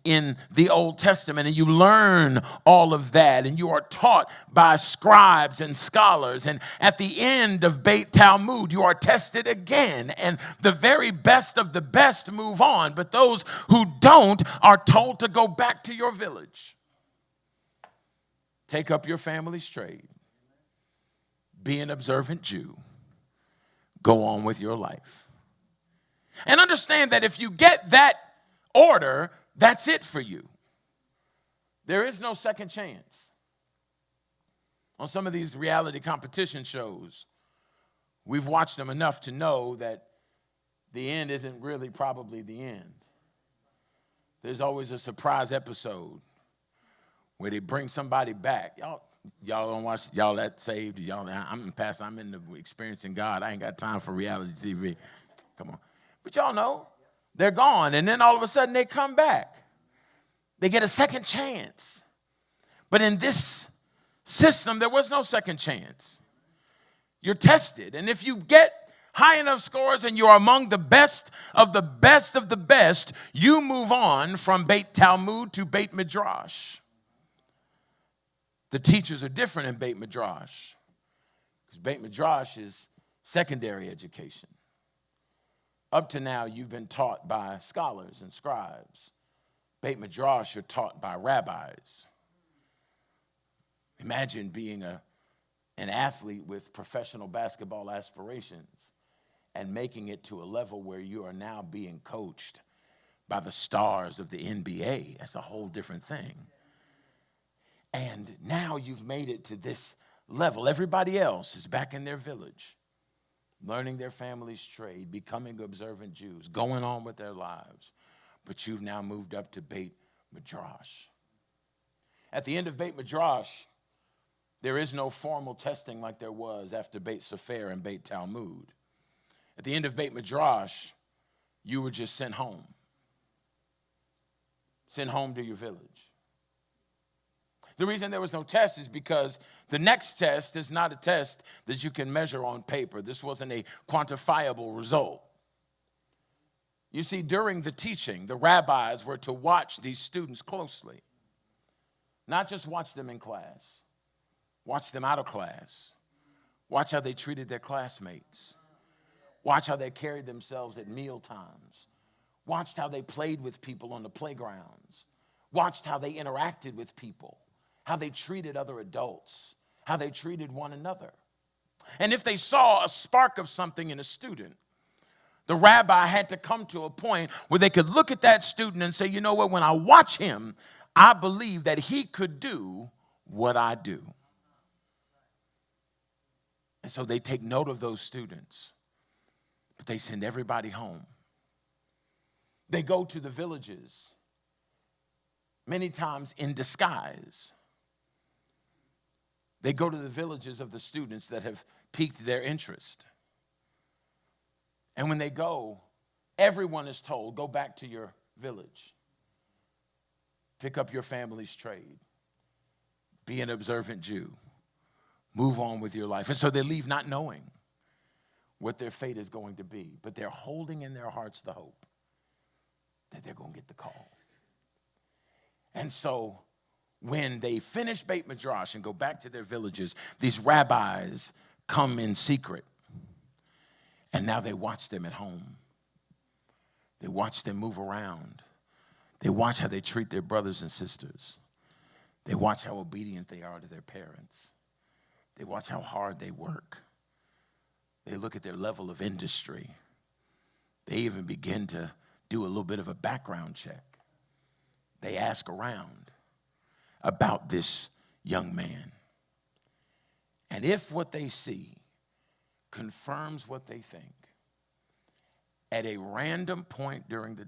in the Old Testament, and you learn all of that, and you are taught by scribes and scholars. And at the end of Beit Talmud, you are tested again, and the very best of the best move on, but those who don't are told to go back to your village. Take up your family's trade. Be an observant Jew. Go on with your life. And understand that if you get that order, that's it for you. There is no second chance. On some of these reality competition shows, we've watched them enough to know that the end isn't really probably the end. There's always a surprise episode where they bring somebody back. Y'all don't watch, y'all that saved, y'all, I'm in the experiencing God. I ain't got time for reality TV. Come on. But y'all know, they're gone, and then all of a sudden they come back. They get a second chance. But in this system, there was no second chance. You're tested, and if you get high enough scores and you're among the best of the best of the best, you move on from Beit Talmud to Beit Midrash. The teachers are different in Beit Midrash, because Beit Midrash is secondary education. Up to now, you've been taught by scholars and scribes. Beit Midrash, you're taught by rabbis. Imagine being an athlete with professional basketball aspirations and making it to a level where you are now being coached by the stars of the NBA. That's a whole different thing. And now you've made it to this level. Everybody else is back in their village, learning their family's trade, becoming observant Jews, going on with their lives. But you've now moved up to Beit Midrash. At the end of Beit Midrash, there is no formal testing like there was after Beit Sefer and Beit Talmud. At the end of Beit Midrash, you were just sent home. Sent home to your village. The reason there was no test is because the next test is not a test that you can measure on paper. This wasn't a quantifiable result. You see, during the teaching, the rabbis were to watch these students closely. Not just watch them in class. Watch them out of class. Watch how they treated their classmates. Watch how they carried themselves at meal times. Watched how they played with people on the playgrounds. Watched how they interacted with people. How they treated other adults, how they treated one another. And if they saw a spark of something in a student, the rabbi had to come to a point where they could look at that student and say, you know what, when I watch him, I believe that he could do what I do. And so they take note of those students, but they send everybody home. They go to the villages, many times in disguise. They go to the villages of the students that have piqued their interest. And when they go, everyone is told, go back to your village. Pick up your family's trade. Be an observant Jew. Move on with your life. And so they leave not knowing what their fate is going to be, but they're holding in their hearts the hope that they're going to get the call. And so when they finish Beit Midrash and go back to their villages, these rabbis come in secret. And now they watch them at home. They watch them move around. They watch how they treat their brothers and sisters. They watch how obedient they are to their parents. They watch how hard they work. They look at their level of industry. They even begin to do a little bit of a background check. They ask around about this young man. And if what they see confirms what they think, at a random point during the